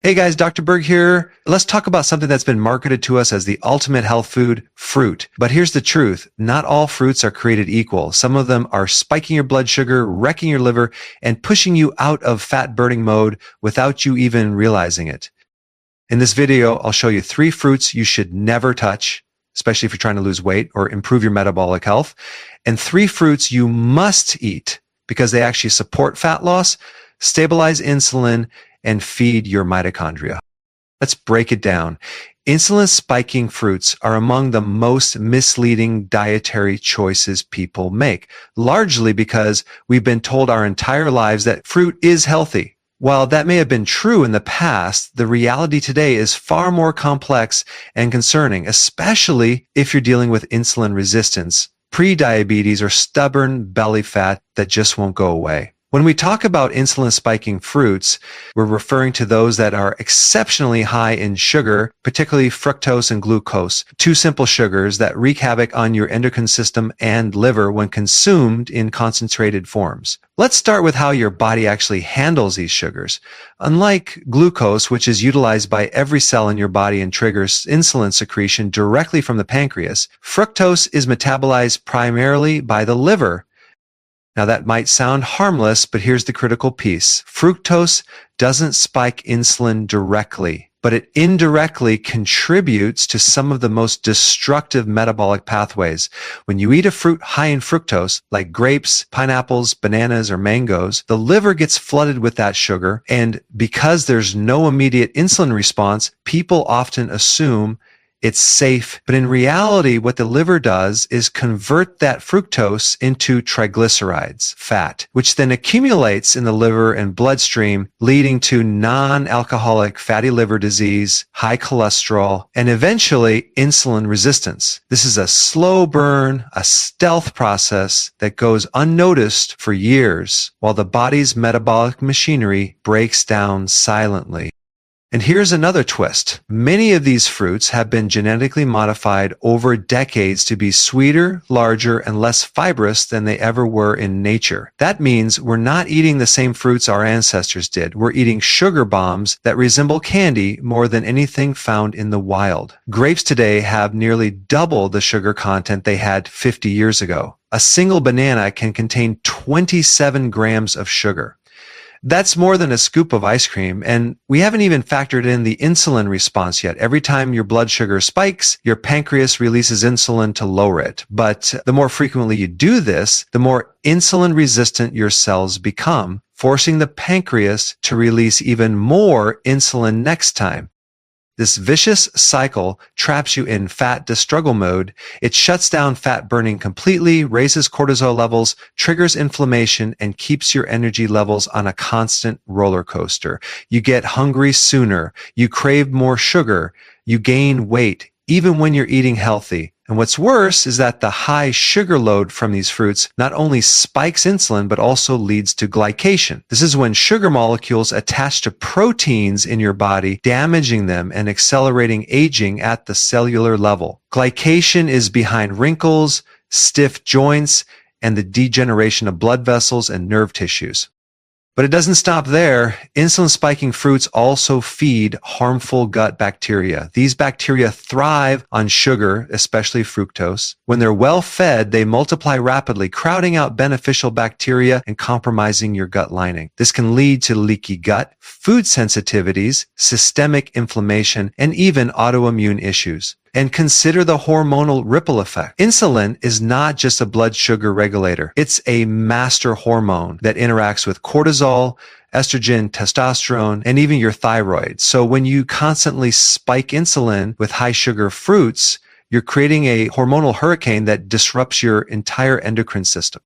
Hey guys, Dr. Berg here. Let's talk about something that's been marketed to us as the ultimate health food, fruit. But here's the truth. Not all fruits are created equal. Some of them are spiking your blood sugar, wrecking your liver, and pushing you out of fat burning mode without you even realizing it. In this video, I'll show you 3 fruits you should never touch, especially if you're trying to lose weight or improve your metabolic health, and 3 fruits you must eat because they actually support fat loss, stabilize insulin, and feed your mitochondria. Let's break it down. Insulin-spiking fruits are among the most misleading dietary choices people make, largely because we've been told our entire lives that fruit is healthy. While that may have been true in the past, the reality today is far more complex and concerning, especially if you're dealing with insulin resistance, prediabetes, or stubborn belly fat that just won't go away. When we talk about insulin-spiking fruits, we're referring to those that are exceptionally high in sugar, particularly fructose and glucose, 2 simple sugars that wreak havoc on your endocrine system and liver when consumed in concentrated forms. Let's start with how your body actually handles these sugars. Unlike glucose, which is utilized by every cell in your body and triggers insulin secretion directly from the pancreas, fructose is metabolized primarily by the liver. Now that might sound harmless, but here's the critical piece. Fructose doesn't spike insulin directly, but it indirectly contributes to some of the most destructive metabolic pathways. When you eat a fruit high in fructose, like grapes, pineapples, bananas, or mangoes, the liver gets flooded with that sugar, and because there's no immediate insulin response, people often assume it's safe, but in reality, what the liver does is convert that fructose into triglycerides, fat, which then accumulates in the liver and bloodstream, leading to non-alcoholic fatty liver disease, high cholesterol, and eventually insulin resistance. This is a slow burn, a stealth process that goes unnoticed for years while the body's metabolic machinery breaks down silently. And here's another twist. Many of these fruits have been genetically modified over decades to be sweeter, larger, and less fibrous than they ever were in nature. That means we're not eating the same fruits our ancestors did. We're eating sugar bombs that resemble candy more than anything found in the wild. Grapes today have nearly double the sugar content they had 50 years ago. A single banana can contain 27 grams of sugar. That's more than a scoop of ice cream, and we haven't even factored in the insulin response yet. Every time your blood sugar spikes, your pancreas releases insulin to lower it. But the more frequently you do this, the more insulin resistant your cells become, forcing the pancreas to release even more insulin next time. This vicious cycle traps you in fat destruggle mode. It shuts down fat burning completely, raises cortisol levels, triggers inflammation, and keeps your energy levels on a constant roller coaster. You get hungry sooner, you crave more sugar, you gain weight, even when you're eating healthy. And what's worse is that the high sugar load from these fruits not only spikes insulin, but also leads to glycation. This is when sugar molecules attach to proteins in your body, damaging them and accelerating aging at the cellular level. Glycation is behind wrinkles, stiff joints, and the degeneration of blood vessels and nerve tissues. But it doesn't stop there. Insulin-spiking fruits also feed harmful gut bacteria. These bacteria thrive on sugar, especially fructose. When they're well fed, they multiply rapidly, crowding out beneficial bacteria and compromising your gut lining. This can lead to leaky gut, food sensitivities, systemic inflammation, and even autoimmune issues. And consider the hormonal ripple effect. Insulin is not just a blood sugar regulator. It's a master hormone that interacts with cortisol, estrogen, testosterone, and even your thyroid. So when you constantly spike insulin with high sugar fruits, you're creating a hormonal hurricane that disrupts your entire endocrine system.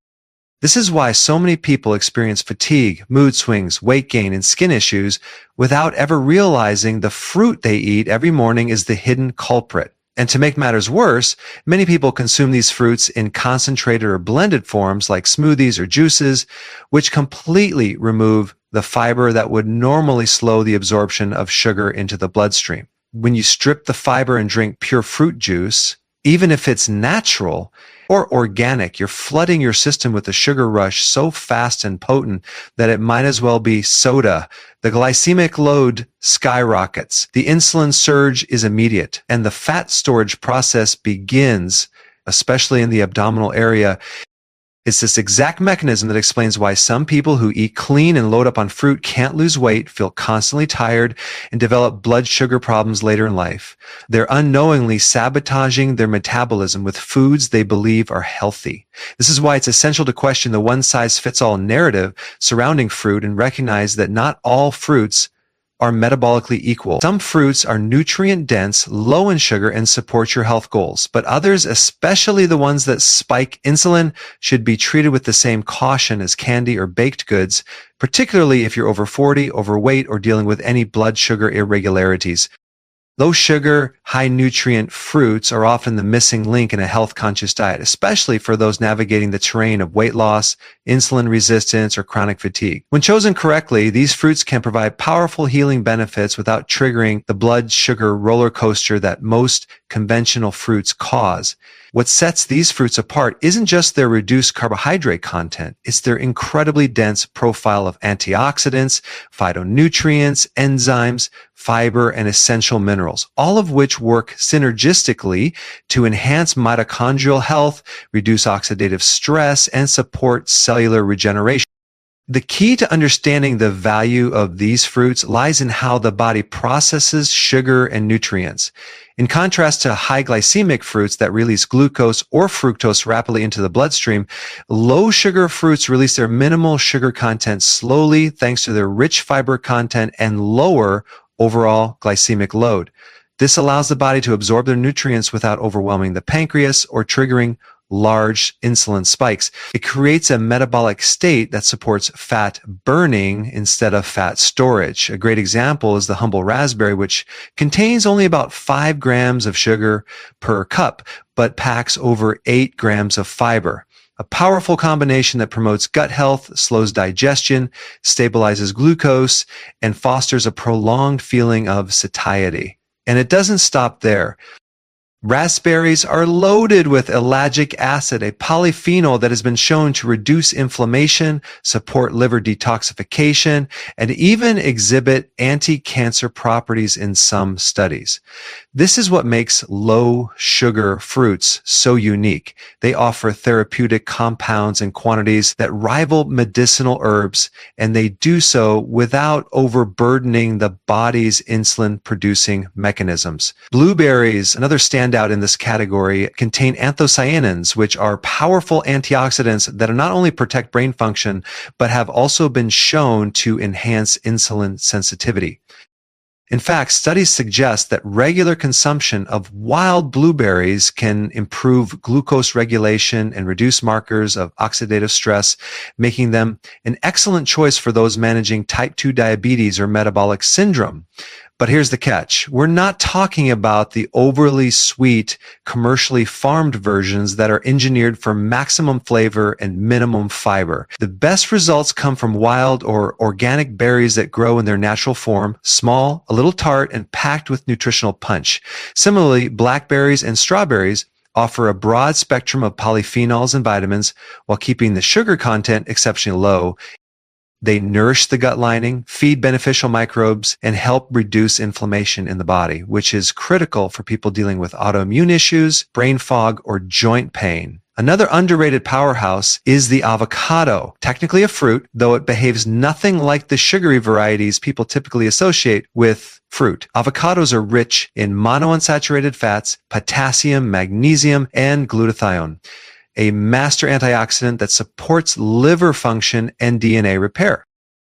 This is why so many people experience fatigue, mood swings, weight gain, and skin issues without ever realizing the fruit they eat every morning is the hidden culprit. And to make matters worse, many people consume these fruits in concentrated or blended forms like smoothies or juices, which completely remove the fiber that would normally slow the absorption of sugar into the bloodstream. When you strip the fiber and drink pure fruit juice, Even if it's natural or organic, you're flooding your system with a sugar rush so fast and potent that it might as well be soda. The glycemic load skyrockets. The insulin surge is immediate, and the fat storage process begins, especially in the abdominal area. It's this exact mechanism that explains why some people who eat clean and load up on fruit can't lose weight, feel constantly tired, and develop blood sugar problems later in life. They're unknowingly sabotaging their metabolism with foods they believe are healthy. This is why it's essential to question the one-size-fits-all narrative surrounding fruit and recognize that not all fruits are metabolically equal. Some fruits are nutrient-dense, low in sugar, and support your health goals, but others, especially the ones that spike insulin, should be treated with the same caution as candy or baked goods, particularly if you're over 40, overweight, or dealing with any blood sugar irregularities. Low sugar, high nutrient fruits are often the missing link in a health-conscious diet, especially for those navigating the terrain of weight loss, insulin resistance, or chronic fatigue. When chosen correctly, these fruits can provide powerful healing benefits without triggering the blood sugar roller coaster that most conventional fruits cause. What sets these fruits apart isn't just their reduced carbohydrate content, it's their incredibly dense profile of antioxidants, phytonutrients, enzymes, fiber, and essential minerals, all of which work synergistically to enhance mitochondrial health, reduce oxidative stress, and support cellular regeneration. The key to understanding the value of these fruits lies in how the body processes sugar and nutrients. In contrast to high glycemic fruits that release glucose or fructose rapidly into the bloodstream, low sugar fruits release their minimal sugar content slowly thanks to their rich fiber content and lower overall glycemic load. This allows the body to absorb their nutrients without overwhelming the pancreas or triggering large insulin spikes. It creates a metabolic state that supports fat burning instead of fat storage. A great example is the humble raspberry, which contains only about 5 grams of sugar per cup, but packs over 8 grams of fiber. A powerful combination that promotes gut health, slows digestion, stabilizes glucose, and fosters a prolonged feeling of satiety. And it doesn't stop there. Raspberries are loaded with ellagic acid, a polyphenol that has been shown to reduce inflammation, support liver detoxification, and even exhibit anti-cancer properties in some studies. This is what makes low-sugar fruits so unique. They offer therapeutic compounds in quantities that rival medicinal herbs, and they do so without overburdening the body's insulin-producing mechanisms. Blueberries, another standout in this category, contain anthocyanins, which are powerful antioxidants that not only protect brain function, but have also been shown to enhance insulin sensitivity. In fact, studies suggest that regular consumption of wild blueberries can improve glucose regulation and reduce markers of oxidative stress, making them an excellent choice for those managing type 2 diabetes or metabolic syndrome. But here's the catch. We're not talking about the overly sweet, commercially farmed versions that are engineered for maximum flavor and minimum fiber. The best results come from wild or organic berries that grow in their natural form, small, a little tart, and packed with nutritional punch. Similarly, blackberries and strawberries offer a broad spectrum of polyphenols and vitamins while keeping the sugar content exceptionally low. They nourish the gut lining, feed beneficial microbes, and help reduce inflammation in the body, which is critical for people dealing with autoimmune issues, brain fog, or joint pain. Another underrated powerhouse is the avocado. Technically a fruit, though it behaves nothing like the sugary varieties people typically associate with fruit. Avocados are rich in monounsaturated fats, potassium, magnesium, and glutathione, a master antioxidant that supports liver function and DNA repair.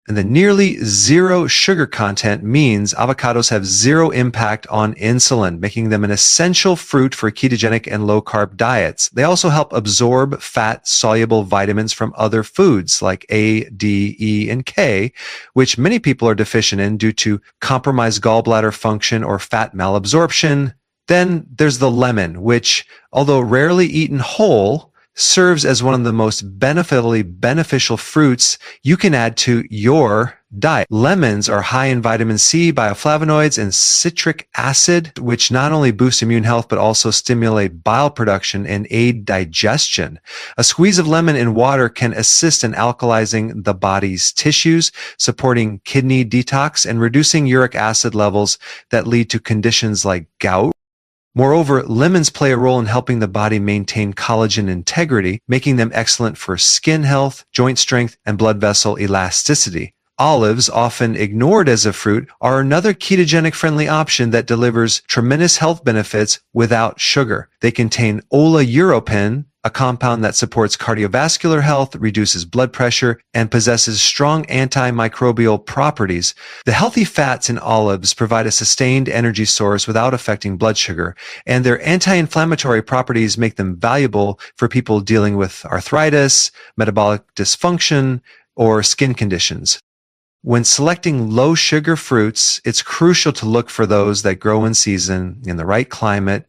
And the nearly zero sugar content means avocados have zero impact on insulin, making them an essential fruit for ketogenic and low-carb diets. They also help absorb fat-soluble vitamins from other foods like A, D, E, and K, which many people are deficient in due to compromised gallbladder function or fat malabsorption. Then there's the lemon, which, although rarely eaten whole, serves as one of the most beneficial fruits you can add to your diet. Lemons are high in vitamin C, bioflavonoids, and citric acid, which not only boost immune health but also stimulate bile production and aid digestion. A squeeze of lemon in water can assist in alkalizing the body's tissues, supporting kidney detox and reducing uric acid levels that lead to conditions like gout. Moreover, lemons play a role in helping the body maintain collagen integrity, making them excellent for skin health, joint strength, and blood vessel elasticity. Olives, often ignored as a fruit, are another ketogenic-friendly option that delivers tremendous health benefits without sugar. They contain oleuropein, a compound that supports cardiovascular health, reduces blood pressure, and possesses strong antimicrobial properties. The healthy fats in olives provide a sustained energy source without affecting blood sugar, and their anti-inflammatory properties make them valuable for people dealing with arthritis, metabolic dysfunction, or skin conditions. When selecting low-sugar fruits, it's crucial to look for those that grow in season, in the right climate,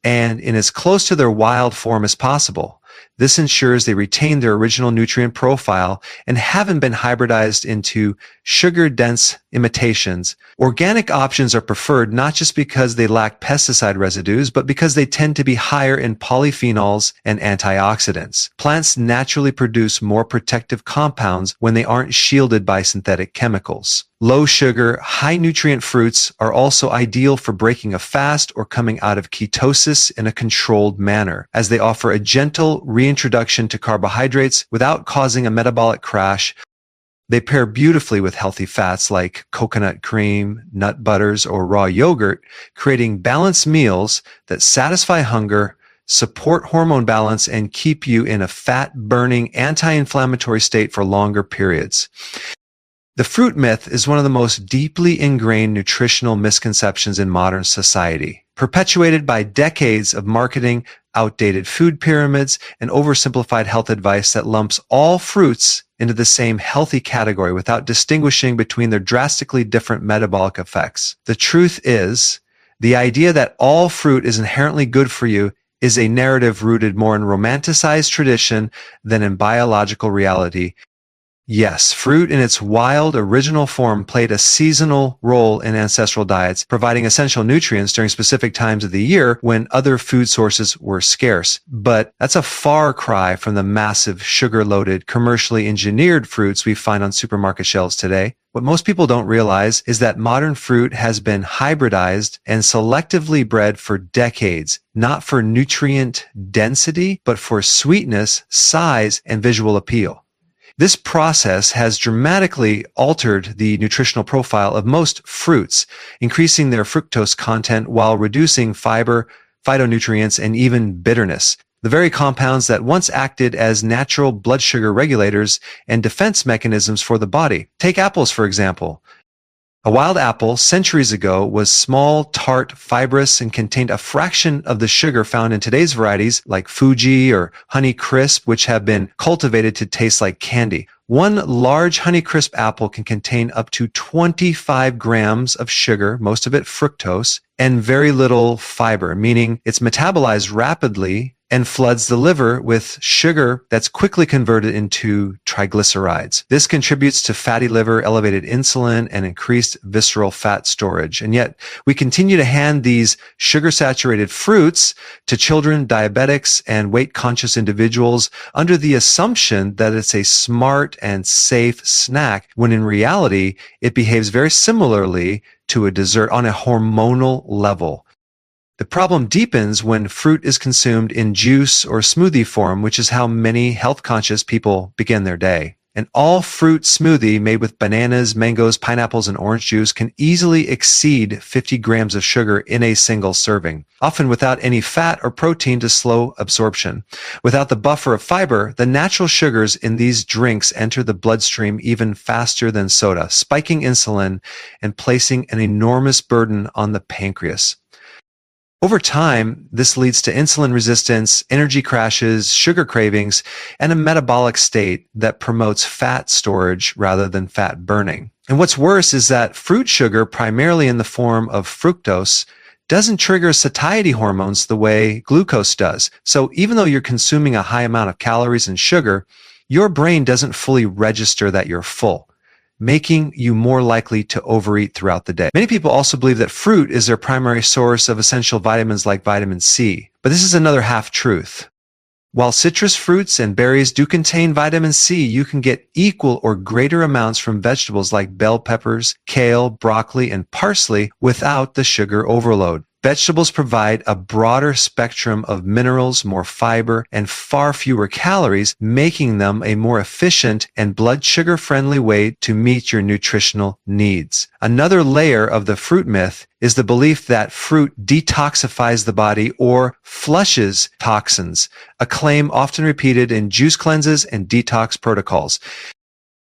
and in as close to their wild form as possible. This ensures they retain their original nutrient profile and haven't been hybridized into sugar-dense imitations. Organic options are preferred not just because they lack pesticide residues, but because they tend to be higher in polyphenols and antioxidants. Plants naturally produce more protective compounds when they aren't shielded by synthetic chemicals. Low-sugar, high-nutrient fruits are also ideal for breaking a fast or coming out of ketosis in a controlled manner, as they offer a gentle reintroduction to carbohydrates without causing a metabolic crash. They pair beautifully with healthy fats like coconut cream, nut butters, or raw yogurt, creating balanced meals that satisfy hunger, support hormone balance, and keep you in a fat-burning, anti-inflammatory state for longer periods. The fruit myth is one of the most deeply ingrained nutritional misconceptions in modern society, perpetuated by decades of marketing, outdated food pyramids, and oversimplified health advice that lumps all fruits into the same healthy category without distinguishing between their drastically different metabolic effects. The truth is, the idea that all fruit is inherently good for you is a narrative rooted more in romanticized tradition than in biological reality. Yes, fruit in its wild, original form played a seasonal role in ancestral diets, providing essential nutrients during specific times of the year when other food sources were scarce. But that's a far cry from the massive, sugar-loaded, commercially engineered fruits we find on supermarket shelves today. What most people don't realize is that modern fruit has been hybridized and selectively bred for decades, not for nutrient density, but for sweetness, size, and visual appeal. This process has dramatically altered the nutritional profile of most fruits, increasing their fructose content while reducing fiber, phytonutrients, and even bitterness. The very compounds that once acted as natural blood sugar regulators and defense mechanisms for the body. Take apples, for example. A wild apple centuries ago was small, tart, fibrous, and contained a fraction of the sugar found in today's varieties like Fuji or Honey Crisp, which have been cultivated to taste like candy. One large Honey Crisp apple can contain up to 25 grams of sugar, most of it fructose, and very little fiber, meaning it's metabolized rapidly and floods the liver with sugar that's quickly converted into triglycerides. This contributes to fatty liver, elevated insulin, and increased visceral fat storage. And yet, we continue to hand these sugar-saturated fruits to children, diabetics, and weight-conscious individuals under the assumption that it's a smart and safe snack, when in reality, it behaves very similarly to a dessert on a hormonal level. The problem deepens when fruit is consumed in juice or smoothie form, which is how many health-conscious people begin their day. An all-fruit smoothie made with bananas, mangoes, pineapples, and orange juice can easily exceed 50 grams of sugar in a single serving, often without any fat or protein to slow absorption. Without the buffer of fiber, the natural sugars in these drinks enter the bloodstream even faster than soda, spiking insulin and placing an enormous burden on the pancreas. Over time, this leads to insulin resistance, energy crashes, sugar cravings, and a metabolic state that promotes fat storage rather than fat burning. And what's worse is that fruit sugar, primarily in the form of fructose, doesn't trigger satiety hormones the way glucose does. So even though you're consuming a high amount of calories and sugar, your brain doesn't fully register that you're full. making you more likely to overeat throughout the day. Many people also believe that fruit is their primary source of essential vitamins like vitamin C, but this is another half-truth. While citrus fruits and berries do contain vitamin C, you can get equal or greater amounts from vegetables like bell peppers, kale, broccoli, and parsley without the sugar overload. Vegetables provide a broader spectrum of minerals, more fiber, and far fewer calories, making them a more efficient and blood sugar-friendly way to meet your nutritional needs. Another layer of the fruit myth is the belief that fruit detoxifies the body or flushes toxins, a claim often repeated in juice cleanses and detox protocols.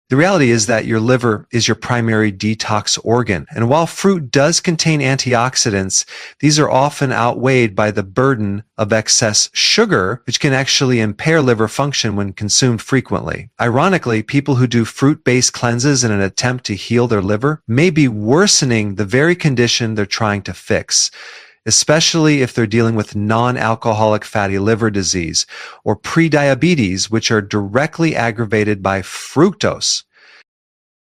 The reality is that your liver is your primary detox organ, and while fruit does contain antioxidants, these are often outweighed by the burden of excess sugar, which can actually impair liver function when consumed frequently. Ironically, people who do fruit-based cleanses in an attempt to heal their liver may be worsening the very condition they're trying to fix, especially if they're dealing with non-alcoholic fatty liver disease or prediabetes, which are directly aggravated by fructose.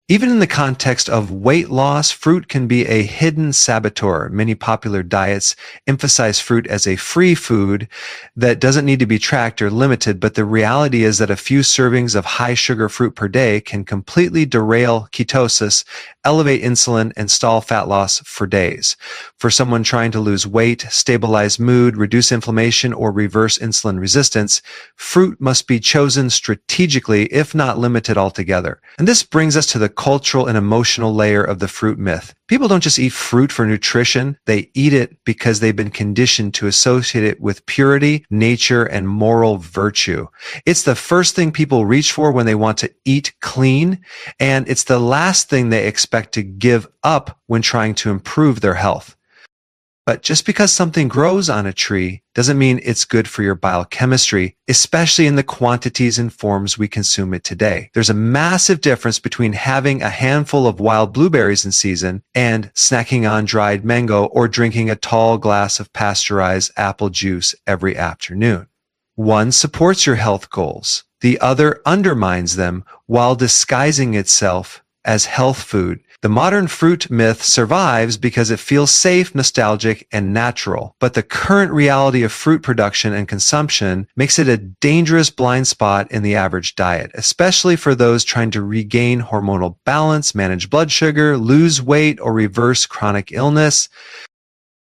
Even in the context of weight loss, fruit can be a hidden saboteur. Many popular diets emphasize fruit as a free food that doesn't need to be tracked or limited, but the reality is that a few servings of high-sugar fruit per day can completely derail ketosis, elevate insulin, and stall fat loss for days. For someone trying to lose weight, stabilize mood, reduce inflammation, or reverse insulin resistance, fruit must be chosen strategically, if not limited altogether. And this brings us to the cultural and emotional layer of the fruit myth. People don't just eat fruit for nutrition, they eat it because they've been conditioned to associate it with purity, nature, and moral virtue. It's the first thing people reach for when they want to eat clean, and it's the last thing they expect to give up when trying to improve their health. But just because something grows on a tree doesn't mean it's good for your biochemistry, especially in the quantities and forms we consume it today. There's a massive difference between having a handful of wild blueberries in season and snacking on dried mango or drinking a tall glass of pasteurized apple juice every afternoon. One supports your health goals. The other undermines them while disguising itself as health food. The modern fruit myth survives because it feels safe, nostalgic, and natural. But the current reality of fruit production and consumption makes it a dangerous blind spot in the average diet, especially for those trying to regain hormonal balance, manage blood sugar, lose weight, or reverse chronic illness.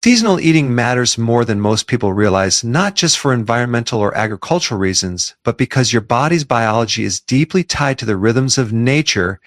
Seasonal eating matters more than most people realize, not just for environmental or agricultural reasons, but because your body's biology is deeply tied to the rhythms of nature,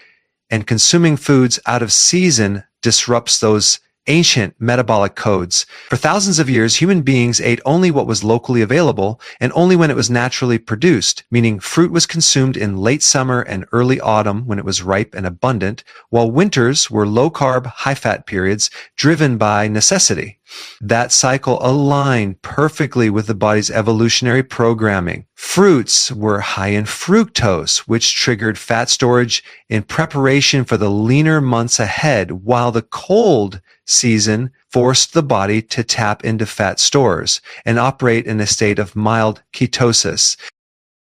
and consuming foods out of season disrupts those ancient metabolic codes. For thousands of years, human beings ate only what was locally available and only when it was naturally produced, meaning fruit was consumed in late summer and early autumn when it was ripe and abundant, while winters were low-carb, high-fat periods driven by necessity. That cycle aligned perfectly with the body's evolutionary programming. Fruits were high in fructose, which triggered fat storage in preparation for the leaner months ahead, while the cold season forced the body to tap into fat stores and operate in a state of mild ketosis.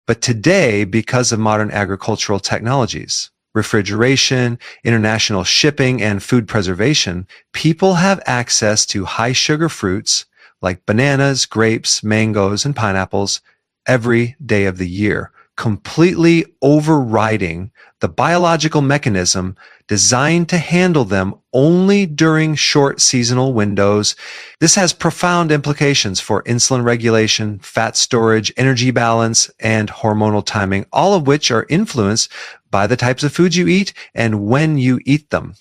But today, because of modern agricultural technologies, refrigeration, international shipping, and food preservation, people have access to high-sugar fruits like bananas, grapes, mangoes, and pineapples every day of the year, completely overriding the biological mechanism designed to handle them only during short seasonal windows. This has profound implications for insulin regulation, fat storage, energy balance, and hormonal timing, all of which are influenced by the types of foods you eat and when you eat them.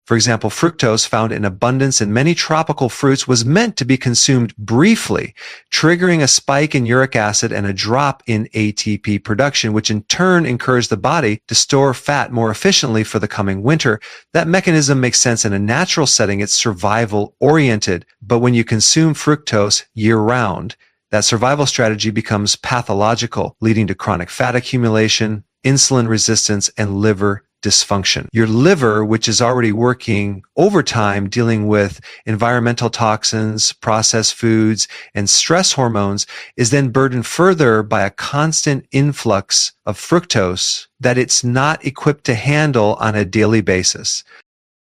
For example, fructose, found in abundance in many tropical fruits, was meant to be consumed briefly, triggering a spike in uric acid and a drop in ATP production, which in turn encouraged the body to store fat more efficiently for the coming winter. That mechanism makes sense in a natural setting. It's survival-oriented. But when you consume fructose year-round, that survival strategy becomes pathological, leading to chronic fat accumulation, insulin resistance, and liver dysfunction. Your liver, which is already working overtime dealing with environmental toxins, processed foods, and stress hormones, is then burdened further by a constant influx of fructose that it's not equipped to handle on a daily basis.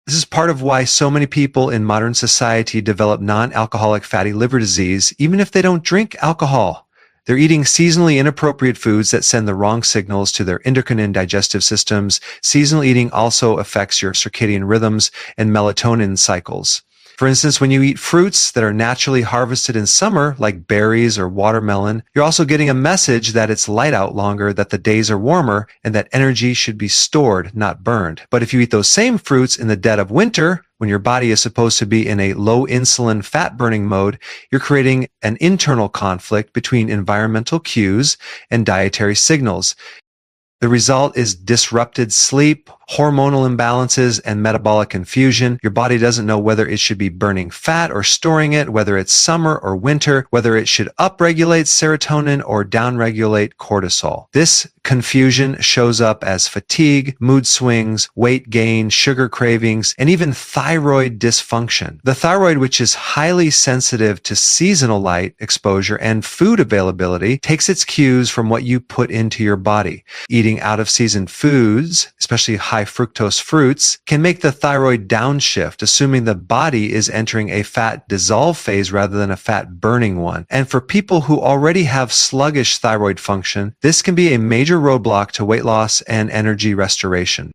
This is part of why so many people in modern society develop non-alcoholic fatty liver disease, even if they don't drink alcohol. They're eating seasonally inappropriate foods that send the wrong signals to their endocrine and digestive systems. Seasonal eating also affects your circadian rhythms and melatonin cycles. For instance, when you eat fruits that are naturally harvested in summer, like berries or watermelon, you're also getting a message that it's light out longer, that the days are warmer, and that energy should be stored, not burned. But if you eat those same fruits in the dead of winter, when your body is supposed to be in a low insulin fat burning mode, you're creating an internal conflict between environmental cues and dietary signals. The result is disrupted sleep, hormonal imbalances, and metabolic confusion. Your body doesn't know whether it should be burning fat or storing it, whether it's summer or winter, whether it should upregulate serotonin or downregulate cortisol. This confusion shows up as fatigue, mood swings, weight gain, sugar cravings, and even thyroid dysfunction. The thyroid, which is highly sensitive to seasonal light exposure and food availability, takes its cues from what you put into your body. Eating out-of-season foods, especially high fructose fruits, can make the thyroid downshift, assuming the body is entering a fat dissolve phase rather than a fat burning one. And for people who already have sluggish thyroid function, this can be a major roadblock to weight loss and energy restoration.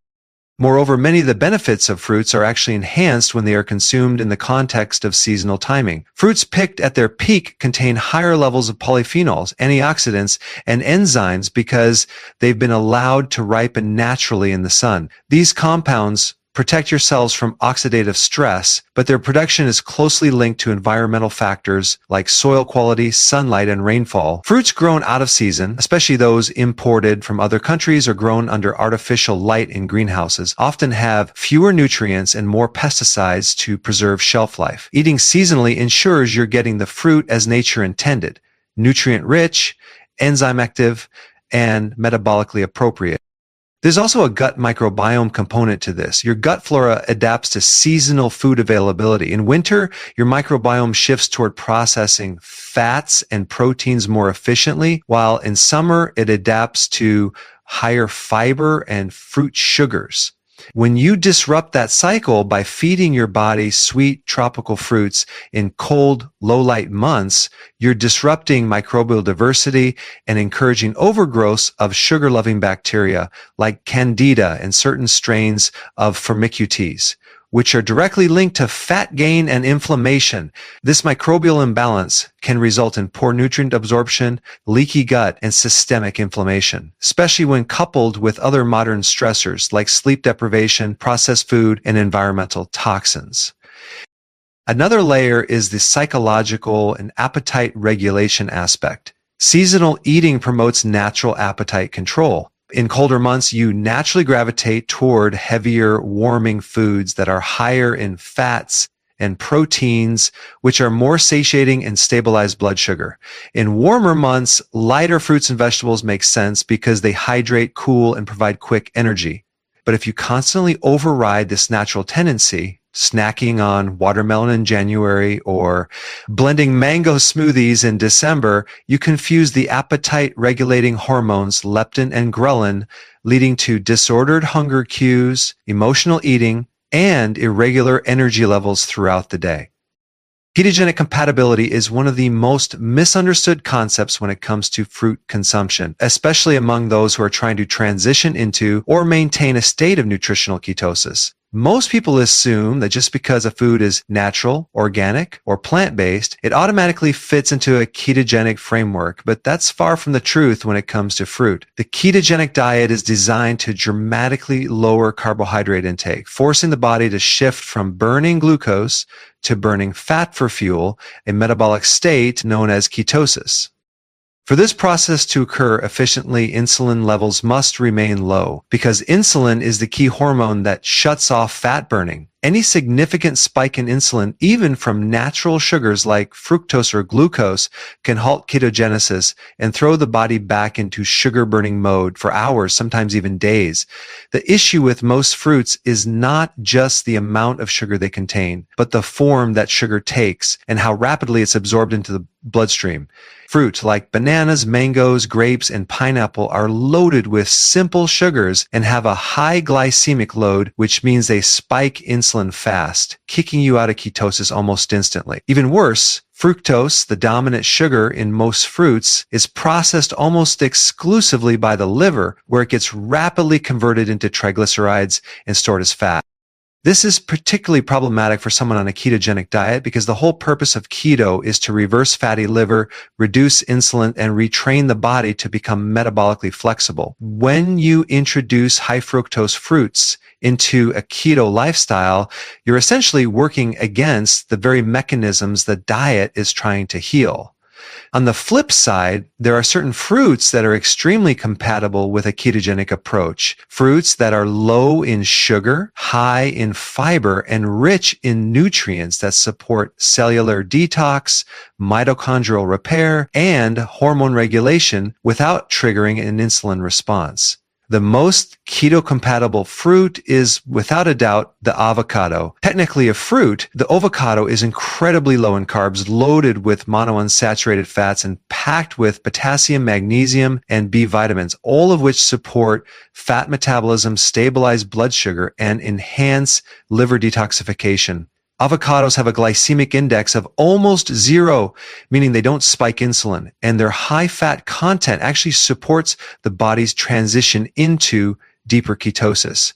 Moreover, many of the benefits of fruits are actually enhanced when they are consumed in the context of seasonal timing. Fruits picked at their peak contain higher levels of polyphenols, antioxidants, and enzymes because they've been allowed to ripen naturally in the sun. These compounds protect your cells from oxidative stress, but their production is closely linked to environmental factors like soil quality, sunlight, and rainfall. Fruits grown out of season, especially those imported from other countries or grown under artificial light in greenhouses, often have fewer nutrients and more pesticides to preserve shelf life. Eating seasonally ensures you're getting the fruit as nature intended, nutrient-rich, enzyme-active, and metabolically appropriate. There's also a gut microbiome component to this. Your gut flora adapts to seasonal food availability. In winter, your microbiome shifts toward processing fats and proteins more efficiently, while in summer, it adapts to higher fiber and fruit sugars. When you disrupt that cycle by feeding your body sweet tropical fruits in cold, low-light months, you're disrupting microbial diversity and encouraging overgrowth of sugar-loving bacteria like Candida and certain strains of Firmicutes, which are directly linked to fat gain and inflammation. This microbial imbalance can result in poor nutrient absorption, leaky gut, and systemic inflammation, especially when coupled with other modern stressors like sleep deprivation, processed food, and environmental toxins. Another layer is the psychological and appetite regulation aspect. Seasonal eating promotes natural appetite control. In colder months, you naturally gravitate toward heavier, warming foods that are higher in fats and proteins, which are more satiating and stabilize blood sugar. In warmer months, lighter fruits and vegetables make sense because they hydrate, cool, and provide quick energy. But if you constantly override this natural tendency, snacking on watermelon in January or blending mango smoothies in December, you confuse the appetite-regulating hormones leptin and ghrelin, leading to disordered hunger cues, emotional eating, and irregular energy levels throughout the day. Ketogenic compatibility is one of the most misunderstood concepts when it comes to fruit consumption, especially among those who are trying to transition into or maintain a state of nutritional ketosis. Most people assume that just because a food is natural, organic, or plant-based, it automatically fits into a ketogenic framework, but that's far from the truth when it comes to fruit. The ketogenic diet is designed to dramatically lower carbohydrate intake, forcing the body to shift from burning glucose to burning fat for fuel, a metabolic state known as ketosis. For this process to occur efficiently, insulin levels must remain low because insulin is the key hormone that shuts off fat burning. Any significant spike in insulin, even from natural sugars like fructose or glucose, can halt ketogenesis and throw the body back into sugar-burning mode for hours, sometimes even days. The issue with most fruits is not just the amount of sugar they contain, but the form that sugar takes and how rapidly it's absorbed into the bloodstream. Fruit like bananas, mangoes, grapes, and pineapple are loaded with simple sugars and have a high glycemic load, which means they spike insulin fast, kicking you out of ketosis almost instantly. Even worse, fructose, the dominant sugar in most fruits, is processed almost exclusively by the liver, where it gets rapidly converted into triglycerides and stored as fat. This is particularly problematic for someone on a ketogenic diet because the whole purpose of keto is to reverse fatty liver, reduce insulin, and retrain the body to become metabolically flexible. When you introduce high fructose fruits into a keto lifestyle, you're essentially working against the very mechanisms the diet is trying to heal. On the flip side, there are certain fruits that are extremely compatible with a ketogenic approach. Fruits that are low in sugar, high in fiber, and rich in nutrients that support cellular detox, mitochondrial repair, and hormone regulation without triggering an insulin response. The most keto-compatible fruit is, without a doubt, the avocado. Technically a fruit, the avocado is incredibly low in carbs, loaded with monounsaturated fats, and packed with potassium, magnesium, and B vitamins, all of which support fat metabolism, stabilize blood sugar, and enhance liver detoxification. Avocados have a glycemic index of almost 0, meaning they don't spike insulin, and their high fat content actually supports the body's transition into deeper ketosis.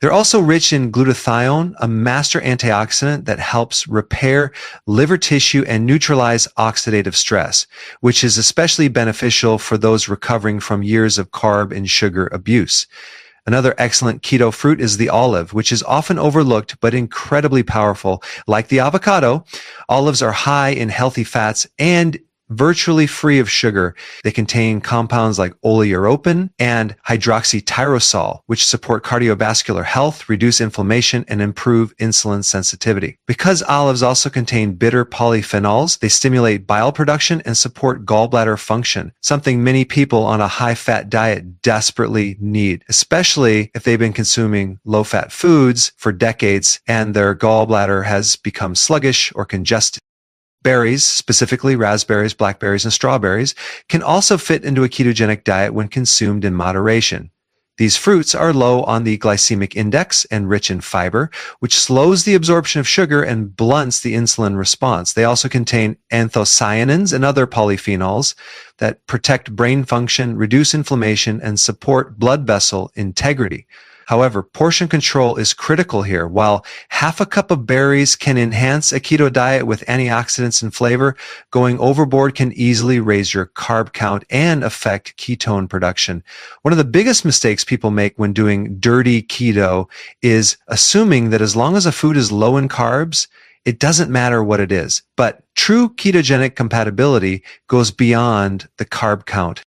They're also rich in glutathione, a master antioxidant that helps repair liver tissue and neutralize oxidative stress, which is especially beneficial for those recovering from years of carb and sugar abuse. Another excellent keto fruit is the olive, which is often overlooked but incredibly powerful. Like the avocado, olives are high in healthy fats and virtually free of sugar. They contain compounds like oleuropein and hydroxytyrosol, which support cardiovascular health, reduce inflammation, and improve insulin sensitivity. Because olives also contain bitter polyphenols, they stimulate bile production and support gallbladder function, something many people on a high-fat diet desperately need, especially if they've been consuming low-fat foods for decades and their gallbladder has become sluggish or congested. Berries, specifically raspberries, blackberries, and strawberries, can also fit into a ketogenic diet when consumed in moderation. These fruits are low on the glycemic index and rich in fiber, which slows the absorption of sugar and blunts the insulin response. They also contain anthocyanins and other polyphenols that protect brain function, reduce inflammation, and support blood vessel integrity. However, portion control is critical here. While half a cup of berries can enhance a keto diet with antioxidants and flavor, going overboard can easily raise your carb count and affect ketone production. One of the biggest mistakes people make when doing dirty keto is assuming that as long as a food is low in carbs, it doesn't matter what it is. But true ketogenic compatibility goes beyond the carb count.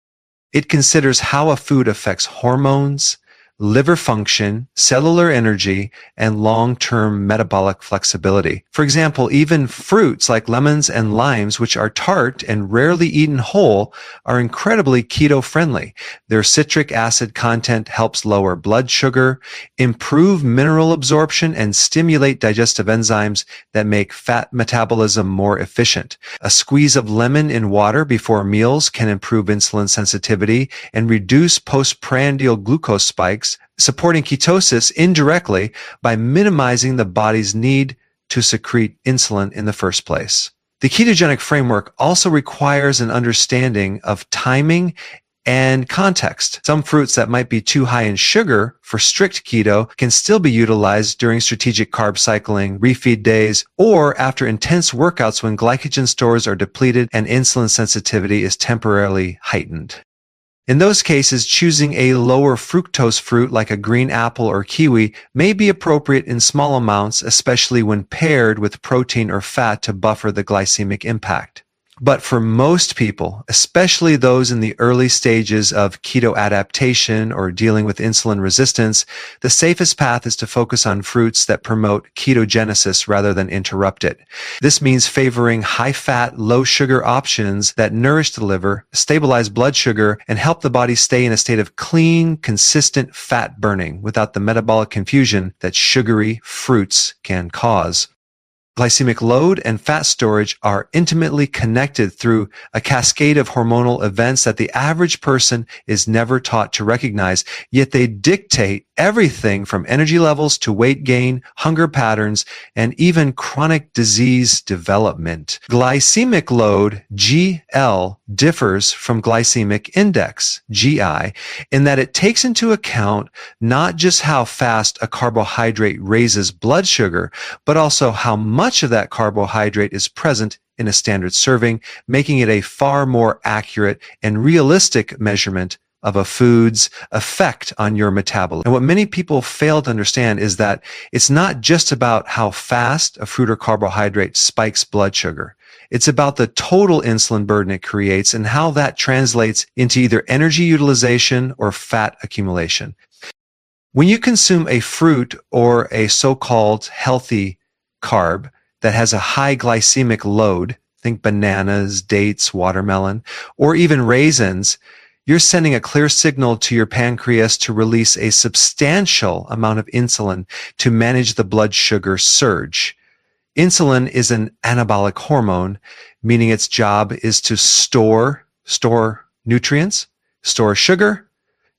It considers how a food affects hormones, liver function, cellular energy, and long-term metabolic flexibility. For example, even fruits like lemons and limes, which are tart and rarely eaten whole, are incredibly keto-friendly. Their citric acid content helps lower blood sugar, improve mineral absorption, and stimulate digestive enzymes that make fat metabolism more efficient. A squeeze of lemon in water before meals can improve insulin sensitivity and reduce postprandial glucose spikes, supporting ketosis indirectly by minimizing the body's need to secrete insulin in the first place. The ketogenic framework also requires an understanding of timing and context. Some fruits that might be too high in sugar for strict keto can still be utilized during strategic carb cycling, refeed days, or after intense workouts when glycogen stores are depleted and insulin sensitivity is temporarily heightened. In those cases, choosing a lower fructose fruit like a green apple or kiwi may be appropriate in small amounts, especially when paired with protein or fat to buffer the glycemic impact. But for most people, especially those in the early stages of keto adaptation or dealing with insulin resistance, the safest path is to focus on fruits that promote ketogenesis rather than interrupt it. This means favoring high-fat, low-sugar options that nourish the liver, stabilize blood sugar, and help the body stay in a state of clean, consistent fat burning without the metabolic confusion that sugary fruits can cause. Glycemic load and fat storage are intimately connected through a cascade of hormonal events that the average person is never taught to recognize, yet they dictate everything from energy levels to weight gain, hunger patterns, and even chronic disease development. Glycemic load, GL, differs from glycemic index, GI, in that it takes into account not just how fast a carbohydrate raises blood sugar, but also how much of that carbohydrate is present in a standard serving, making it a far more accurate and realistic measurement of a food's effect on your metabolism. And what many people fail to understand is that it's not just about how fast a fruit or carbohydrate spikes blood sugar. It's about the total insulin burden it creates and how that translates into either energy utilization or fat accumulation. When you consume a fruit or a so-called healthy carb that has a high glycemic load, think bananas, dates, watermelon, or even raisins, you're sending a clear signal to your pancreas to release a substantial amount of insulin to manage the blood sugar surge. Insulin is an anabolic hormone, meaning its job is to store nutrients, store sugar,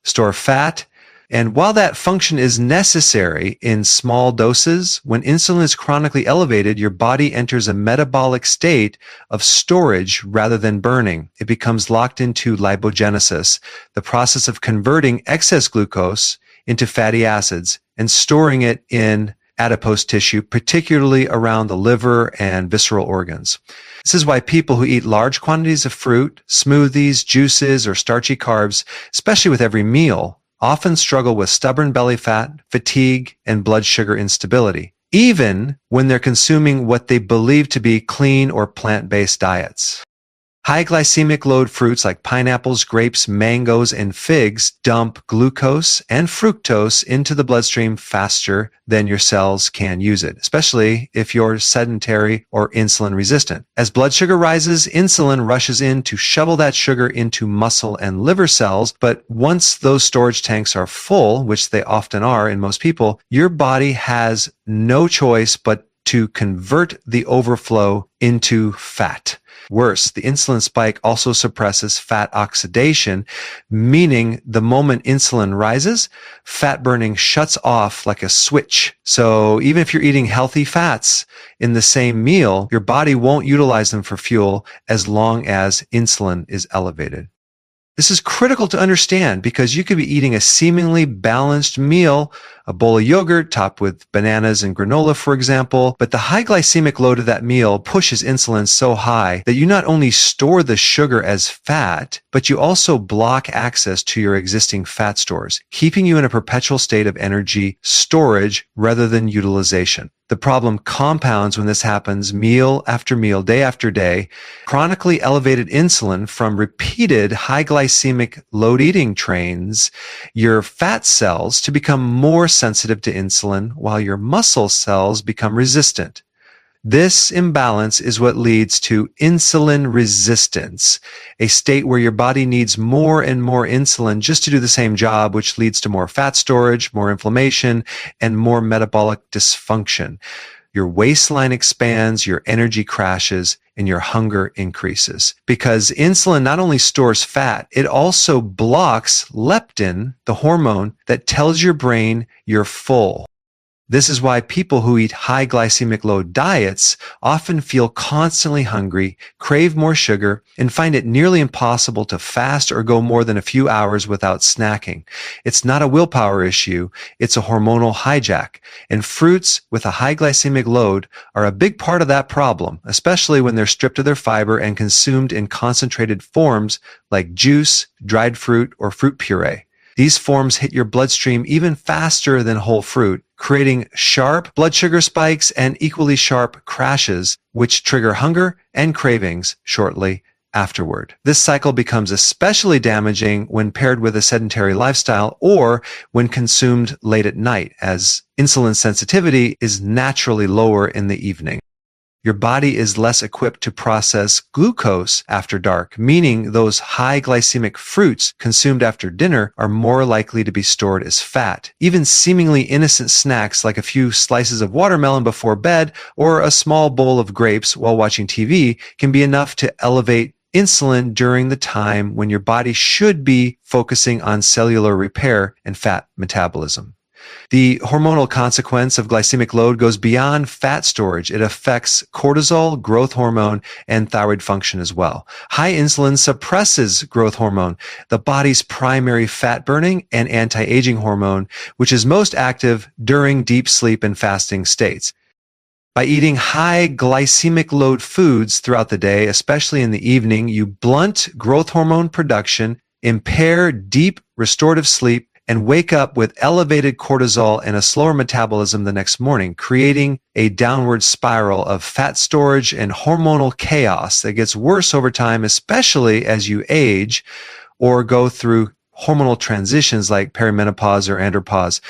store fat. And while that function is necessary in small doses, when insulin is chronically elevated, your body enters a metabolic state of storage rather than burning. It becomes locked into lipogenesis, the process of converting excess glucose into fatty acids and storing it in adipose tissue, particularly around the liver and visceral organs. This is why people who eat large quantities of fruit, smoothies, juices, or starchy carbs, especially with every meal, often struggle with stubborn belly fat, fatigue, and blood sugar instability, even when they're consuming what they believe to be clean or plant-based diets. High glycemic load fruits like pineapples, grapes, mangoes, and figs dump glucose and fructose into the bloodstream faster than your cells can use it, especially if you're sedentary or insulin resistant. As blood sugar rises, insulin rushes in to shovel that sugar into muscle and liver cells, but once those storage tanks are full, which they often are in most people, your body has no choice but to convert the overflow into fat. Worse, the insulin spike also suppresses fat oxidation, meaning the moment insulin rises, fat burning shuts off like a switch. So even if you're eating healthy fats in the same meal, your body won't utilize them for fuel as long as insulin is elevated. This is critical to understand because you could be eating a seemingly balanced meal, a bowl of yogurt topped with bananas and granola, for example, but the high glycemic load of that meal pushes insulin so high that you not only store the sugar as fat, but you also block access to your existing fat stores, keeping you in a perpetual state of energy storage rather than utilization. The problem compounds when this happens meal after meal, day after day. Chronically elevated insulin from repeated high glycemic load eating trains your fat cells to become more sensitive to insulin while your muscle cells become resistant. This imbalance is what leads to insulin resistance, a state where your body needs more and more insulin just to do the same job, which leads to more fat storage, more inflammation, and more metabolic dysfunction. Your waistline expands, your energy crashes, and your hunger increases. Because insulin not only stores fat, it also blocks leptin, the hormone that tells your brain you're full. This is why people who eat high glycemic load diets often feel constantly hungry, crave more sugar, and find it nearly impossible to fast or go more than a few hours without snacking. It's not a willpower issue, it's a hormonal hijack. And fruits with a high glycemic load are a big part of that problem, especially when they're stripped of their fiber and consumed in concentrated forms like juice, dried fruit, or fruit puree. These forms hit your bloodstream even faster than whole fruit, creating sharp blood sugar spikes and equally sharp crashes, which trigger hunger and cravings shortly afterward. This cycle becomes especially damaging when paired with a sedentary lifestyle or when consumed late at night, as insulin sensitivity is naturally lower in the evening. Your body is less equipped to process glucose after dark, meaning those high glycemic fruits consumed after dinner are more likely to be stored as fat. Even seemingly innocent snacks like a few slices of watermelon before bed or a small bowl of grapes while watching TV can be enough to elevate insulin during the time when your body should be focusing on cellular repair and fat metabolism. The hormonal consequence of glycemic load goes beyond fat storage. It affects cortisol, growth hormone, and thyroid function as well. High insulin suppresses growth hormone, the body's primary fat-burning and anti-aging hormone, which is most active during deep sleep and fasting states. By eating high glycemic load foods throughout the day, especially in the evening, you blunt growth hormone production, impair deep restorative sleep, and wake up with elevated cortisol and a slower metabolism the next morning, creating a downward spiral of fat storage and hormonal chaos that gets worse over time, especially as you age or go through hormonal transitions like perimenopause or andropause.